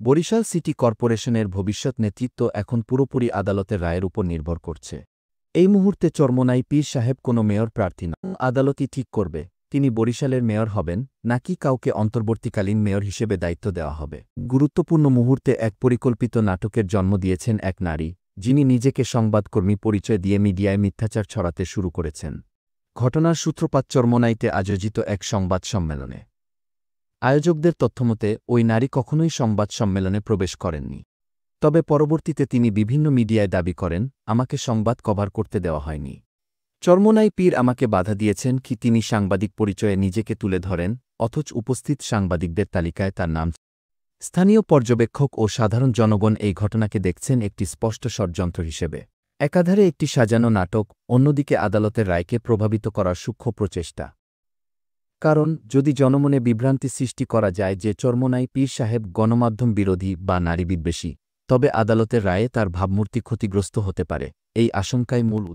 Barishal city কর্পোরেশনের ভবিষ্যৎ নেতৃত্ব এখন পুরোপুরি আদালতের রায়ের উপর নির্ভর করছে। এই মুহূর্তে চরমোনাই পীর সাহেব কোনো মেয়র প্রার্থী না। আদালতই ঠিক করবে তিনি বরিশালের মেয়র হবেন নাকি কাউকে অন্তর্বর্তীকালীন মেয়র হিসেবে দায়িত্ব দেওয়া হবে। গুরুত্বপূর্ণ মুহূর্তে এক পরিকল্পিত নাটকের জন্ম দিয়েছেন এক নারী, যিনি নিজেকে সংবাদকর্মী পরিচয় দিয়ে মিডিয়ায় মিথ্যাচার ছড়াতে শুরু করেছেন। ঘটনার সূত্রপাত চরমোনাইতে আয়োজিত এক সংবাদ সম্মেলনে। আয়োজকদের তথ্যমতে ওই নারী কখনোই সংবাদ সম্মেলনে প্রবেশ করেননি। তবে পরবর্তীতে তিনি বিভিন্ন মিডিয়ায় দাবি করেন, আমাকে সংবাদ কভার করতে দেওয়া হয়নি। চরমোনাই পীর আমাকে বাধা দিয়েছেন কি তিনি সাংবাদিক পরিচয়ে নিজেকে তুলে ধরেন, অথচ উপস্থিত সাংবাদিকদের তালিকায় তার নাম। স্থানীয় পর্যবেক্ষক ও সাধারণ জনগণ এই ঘটনাকে দেখছেন একটি স্পষ্ট ষড়যন্ত্র হিসেবে। একাধারে একটি সাজানো নাটক, অন্যদিকে আদালতের রায়কে প্রভাবিত করার সূক্ষ্ম প্রচেষ্টা। কারণ যদি জনমনে বিভ্রান্তি সৃষ্টি করা যায় যে চরমোনাই পীর সাহেব গণমাধ্যম বিরোধী বা নারী বিদ্বেষী, তবে আদালতের রায়ে তার ভাবমূর্তি ক্ষতিগ্রস্ত হতে পারে, এই আশঙ্কাই মূল।